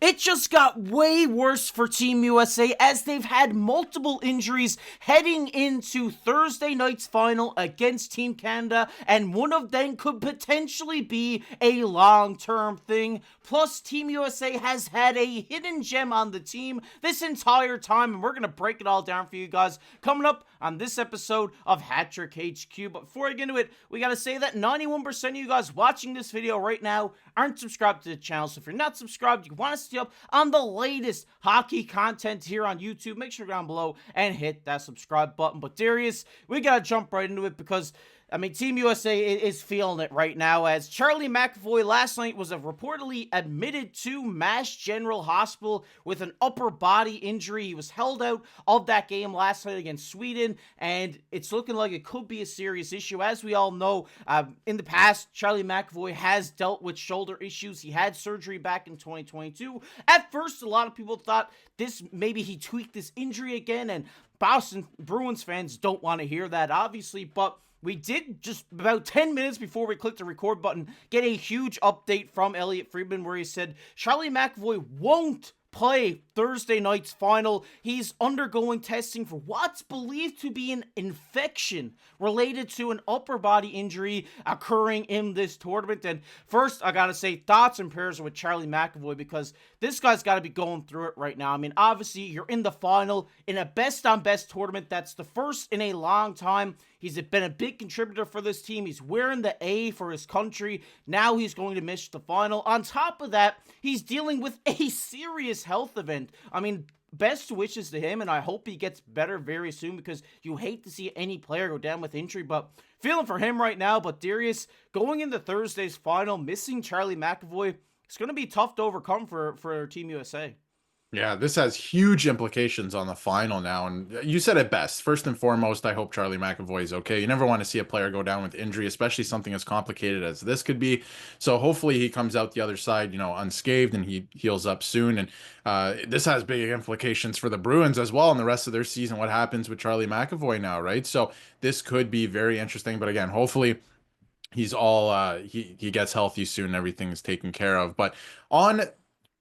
It just got way worse for Team USA as they've had multiple injuries heading into Thursday night's final against Team Canada, and one of them could potentially be a long-term thing. Plus, Team USA has had a hidden gem on the team this entire time, and we're going to break it all down for you guys coming up on this episode of Hat-Trick HQ. But before we get into it, we got to say that 91% of you guys watching this video right now aren't subscribed to the channel. So if you're not subscribed, you want to stay up on the latest hockey content here on YouTube, make sure to go down below and hit that subscribe button. But Darius, we got to jump right into it because Team USA is feeling it right now as Charlie Mcavoy last night was reportedly admitted to Mass General Hospital with an upper body injury. He was held out of that game last night against Sweden, and it's looking like it could be a serious issue. As we all know, in the past, Charlie Mcavoy has dealt with shoulder issues. He had surgery back in 2022. At first, a lot of people thought maybe he tweaked this injury again, and Boston Bruins fans don't want to hear that, obviously, but we did, just about 10 minutes before we clicked the record button, get a huge update from Elliotte Friedman where he said Charlie Mcavoy won't play Thursday night's final. He's undergoing testing for what's believed to be an infection related to an upper body injury occurring in this tournament. And first, I gotta say, thoughts and prayers with Charlie Mcavoy, because this guy's got to be going through it right now. Obviously, you're in the final in a best-on-best tournament. That's the first in a long time. He's been a big contributor for this team. He's wearing the A for his country. Now he's going to miss the final. On top of that, he's dealing with a serious health event. Best wishes to him, and I hope he gets better very soon, because you hate to see any player go down with injury, but feeling for him right now. But Darius, going into Thursday's final, missing Charlie Mcavoy, it's going to be tough to overcome for Team USA. Yeah, this has huge implications on the final now, and you said it best. First and foremost, I hope Charlie Mcavoy is okay. You never want to see a player go down with injury, especially something as complicated as this could be. So hopefully he comes out the other side, unscathed, and he heals up soon. And this has big implications for the Bruins as well in the rest of their season. What happens with Charlie Mcavoy now, right? So this could be very interesting. But again, hopefully he's all he gets healthy soon and everything's taken care of. But on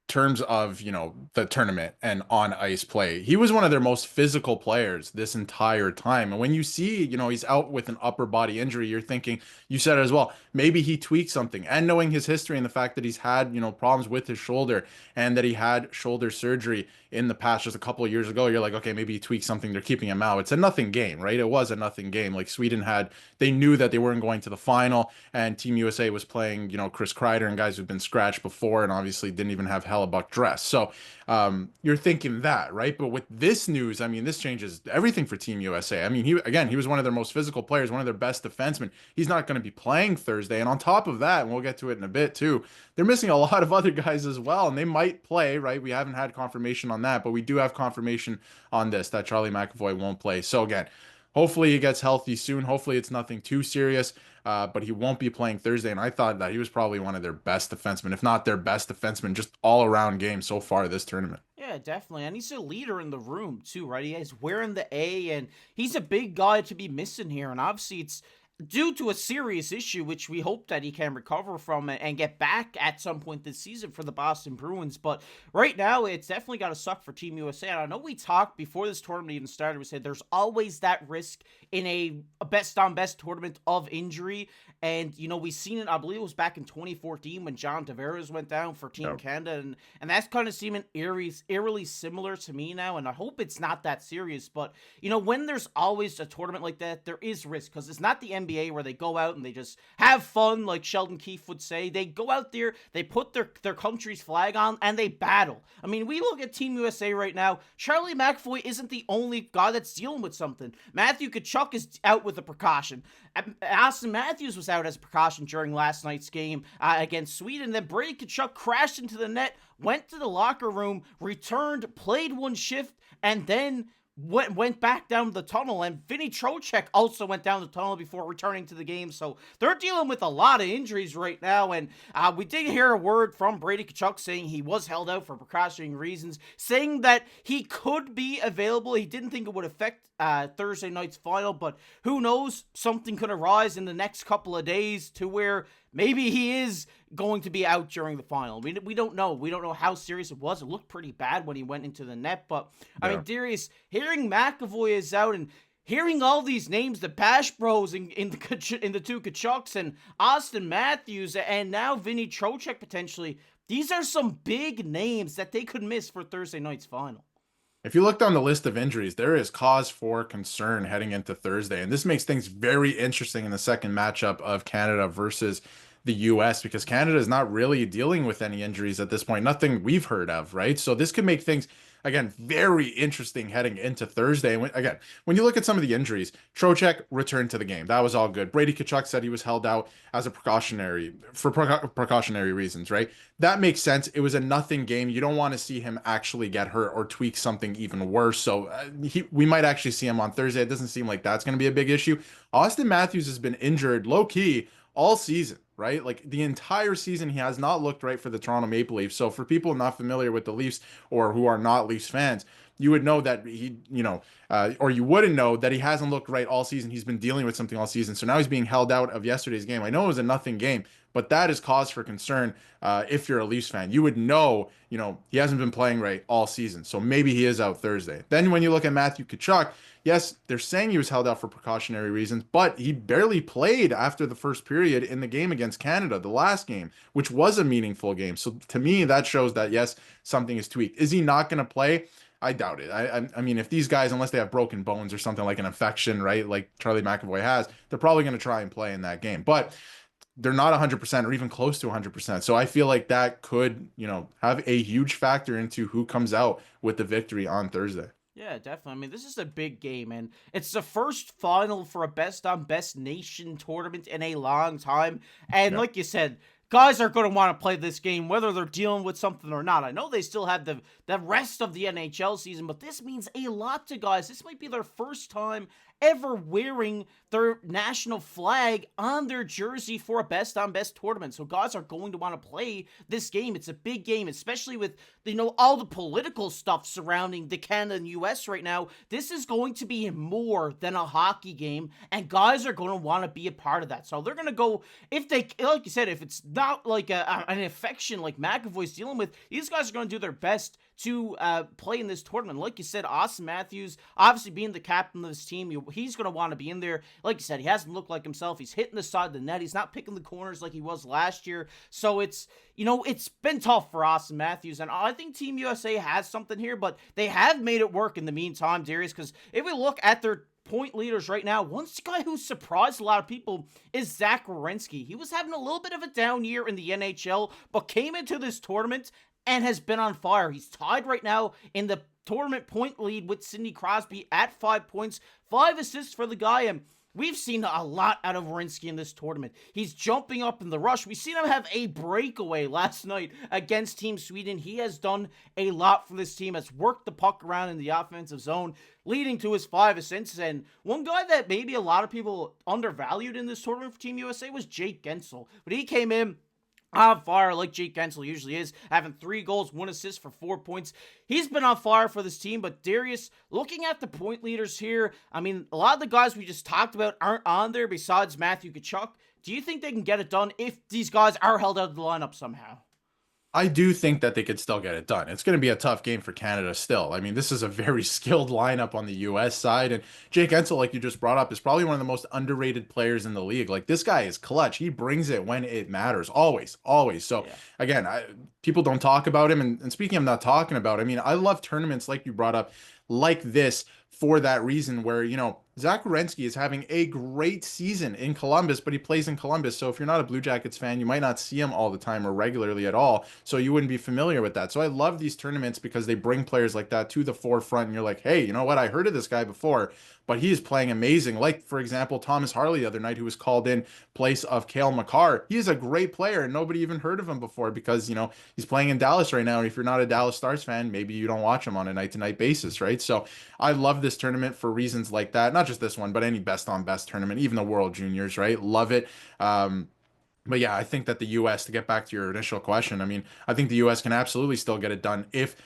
terms of the tournament and on ice play, he was one of their most physical players this entire time. And when you see he's out with an upper body injury, you're thinking, you said it as well, maybe he tweaked something. And knowing his history and the fact that he's had problems with his shoulder and that he had shoulder surgery in the past just a couple of years ago, you're like, okay, maybe he tweaked something, they're keeping him out. It's a nothing game, right? It was a nothing game. Like Sweden they knew that they weren't going to the final, and Team USA was playing Chris Kreider and guys who've been scratched before and obviously didn't even have Hellebuck dress. So you're thinking that, right? But with this news, this changes everything for Team USA. He was one of their most physical players, one of their best defensemen. He's not going to be playing Thursday. And on top of that, and we'll get to it in a bit too, they're missing a lot of other guys as well, and they might play, right? We haven't had confirmation on that, but we do have confirmation on this, that Charlie McAvoy won't play. So again, hopefully he gets healthy soon. Hopefully it's nothing too serious, but he won't be playing Thursday. And I thought that he was probably one of their best defensemen, if not their best defenseman, just all-around game so far this tournament. Yeah, definitely. And he's a leader in the room too, right? He's wearing the A, and he's a big guy to be missing here. And obviously it's due to a serious issue, which we hope that he can recover from and get back at some point this season for the Boston Bruins. But right now, it's definitely got to suck for Team USA. And I know we talked before this tournament even started, we said there's always that risk in a best-on-best tournament of injury. And, we've seen it, I believe it was back in 2014 when John Tavares went down for Team Canada. And that's kind of seeming eerily similar to me now. And I hope it's not that serious. But, when there's always a tournament like that, there is risk, because it's not the NBA where they go out and they just have fun, like Sheldon Keefe would say. They go out there, they put their country's flag on, and they battle. We look at Team USA right now. Charlie McAvoy isn't the only guy that's dealing with something. Matthew Tkachuk is out with a precaution. Auston Matthews was out as a precaution during last night's game against Sweden. Then Brady Tkachuk crashed into the net, went to the locker room, returned, played one shift, and then went back down the tunnel. And Vinny Trocheck also went down the tunnel before returning to the game. So they're dealing with a lot of injuries right now. And we did hear a word from Brady Tkachuk saying he was held out for precautionary reasons, saying that he could be available. He didn't think it would affect Thursday night's final, but who knows? Something could arise in the next couple of days to where maybe he is going to be out during the final. We don't know. We don't know how serious it was. It looked pretty bad when he went into the net. But, I mean, Yeah. Darius, hearing McAvoy is out and hearing all these names, the Bash Bros in the two Tkachuks and Auston Matthews and now Vinny Trocheck potentially, these are some big names that they could miss for Thursday night's final. If you look down the list of injuries, there is cause for concern heading into Thursday. And this makes things very interesting in the second matchup of Canada versus the US because Canada is not really dealing with any injuries at this point, nothing we've heard of, right? So this could make things, again, very interesting heading into Thursday. And when you look at some of the injuries, Trocheck returned to the game. That was all good. Brady Tkachuk said he was held out as a precautionary reasons, right? That makes sense. It was a nothing game. You don't want to see him actually get hurt or tweak something even worse. So we might actually see him on Thursday. It doesn't seem like that's going to be a big issue. Auston Matthews has been injured low key all season, right? Like the entire season, he has not looked right for the Toronto Maple Leafs. So for people not familiar with the Leafs or who are not Leafs fans, you would know that or you wouldn't know that he hasn't looked right all season. He's been dealing with something all season. So now he's being held out of yesterday's game. I know it was a nothing game, but that is cause for concern if you're a Leafs fan. You would know, he hasn't been playing right all season. So maybe he is out Thursday. Then when you look at Matthew Tkachuk, yes, they're saying he was held out for precautionary reasons, but he barely played after the first period in the game against Canada, the last game, which was a meaningful game. So to me, that shows that, yes, something is tweaked. Is he not going to play? I doubt it. I mean, if these guys, unless they have broken bones or something like an infection, right, like Charlie McAvoy has, they're probably going to try and play in that game. But they're not 100% or even close to 100%. So I feel like that could, have a huge factor into who comes out with the victory on Thursday. Yeah, definitely. I mean, this is a big game, and it's the first final for a best-on-best nation tournament in a long time. And Yeah. like you said, guys are going to want to play this game, whether they're dealing with something or not. I know they still have the rest of the NHL season, but this means a lot to guys. This might be their first time ever wearing their national flag on their jersey for a best-on-best tournament. So guys are going to want to play this game. It's a big game, especially with, all the political stuff surrounding the Canada and US right now. This is going to be more than a hockey game, and guys are going to want to be a part of that. So they're going to go, if they, like you said, if it's not like an infection like McAvoy's dealing with, these guys are going to do their best to play in this tournament. Like you said, Auston Matthews, obviously being the captain of this team, he's going to want to be in there. Like you said, he hasn't looked like himself. He's hitting the side of the net. He's not picking the corners like he was last year. So it's been tough for Auston Matthews. And I think Team USA has something here, but they have made it work in the meantime, Darius, because if we look at their point leaders right now, one guy who surprised a lot of people is Zach Werenski. He was having a little bit of a down year in the NHL, but came into this tournament and has been on fire. He's tied right now in the tournament point lead with Sidney Crosby at 5 points, 5 assists for the guy, and we've seen a lot out of Werenski in this tournament. He's jumping up in the rush. We've seen him have a breakaway last night against Team Sweden. He has done a lot for this team, has worked the puck around in the offensive zone, leading to his 5 assists. And one guy that maybe a lot of people undervalued in this tournament for Team USA was Jake Guentzl. But he came in on fire like Jake Guentzl usually is, having 3 goals, 1 assist for 4 points. He's been on fire for this team, but Darius, looking at the point leaders here, I mean, a lot of the guys we just talked about aren't on there besides Matthew Tkachuk. Do you think they can get it done if these guys are held out of the lineup somehow? I do think that they could still get it done. It's going to be a tough game for Canada still. I mean, this is a very skilled lineup on the US side. And Jake Guentzl, like you just brought up, is probably one of the most underrated players in the league. Like, this guy is clutch. He brings it when it matters. Always, always. So, Yeah. again, people don't talk about him. And speaking of not talking about, I mean, I love tournaments like you brought up, like this, for that reason where, Zach Werenski is having a great season in Columbus, but he plays in Columbus. So if you're not a Blue Jackets fan, you might not see him all the time or regularly at all. So you wouldn't be familiar with that. So I love these tournaments because they bring players like that to the forefront. And you're like, hey, you know what? I heard of this guy before, but he is playing amazing. Like, for example, Thomas Harley the other night, who was called in place of Cale Makar. He is a great player and nobody even heard of him before because, he's playing in Dallas right now. And if you're not a Dallas Stars fan, maybe you don't watch him on a night-to-night basis, right? So I love this tournament for reasons like that. Not just this one, but any best on best tournament, even the World Juniors, right? Love it. But yeah, I think that the US, to get back to your initial question, I mean, I think the US can absolutely still get it done if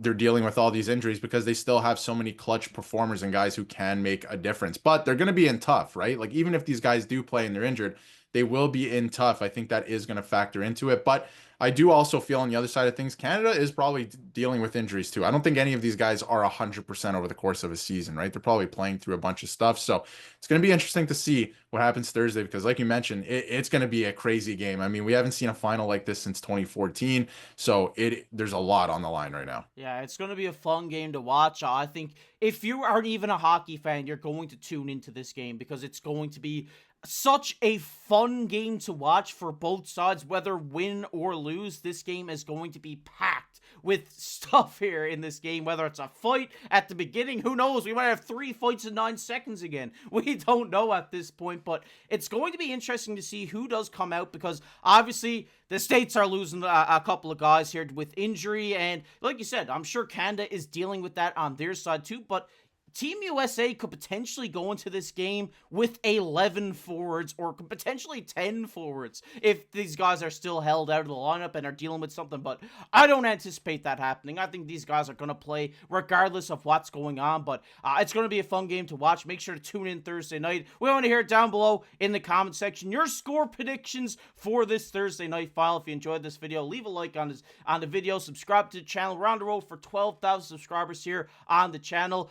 they're dealing with all these injuries because they still have so many clutch performers and guys who can make a difference. But they're going to be in tough, right? Like, even if these guys do play and they're injured, they will be in tough. I think that is going to factor into it. But I do also feel on the other side of things, Canada is probably dealing with injuries too. I don't think any of these guys are 100% over the course of a season, right? They're probably playing through a bunch of stuff. So it's going to be interesting to see what happens Thursday because, like you mentioned, it's going to be a crazy game. I mean, we haven't seen a final like this since 2014. So there's a lot on the line right now. Yeah, it's going to be a fun game to watch. I think if you aren't even a hockey fan, you're going to tune into this game because it's going to be such a fun game to watch for both sides, whether win or lose. This game is going to be packed with stuff here in this game, whether it's a fight at the beginning, who knows, we might have 3 fights in 9 seconds again. We don't know at this point, but it's going to be interesting to see who does come out because obviously the States are losing a couple of guys here with injury, and like you said, I'm sure Canada is dealing with that on their side too, but Team USA could potentially go into this game with 11 forwards or potentially 10 forwards if these guys are still held out of the lineup and are dealing with something, but I don't anticipate that happening. I think these guys are going to play regardless of what's going on, but it's going to be a fun game to watch. Make sure to tune in Thursday night. We want to hear it down below in the comment section. Your score predictions for this Thursday night final. If you enjoyed this video, leave a like on the video. Subscribe to the channel. We're on the road for 12,000 subscribers here on the channel,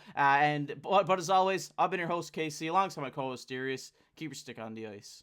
but as always, I've been your host, KC, alongside my co-host, Darius. Keep your stick on the ice.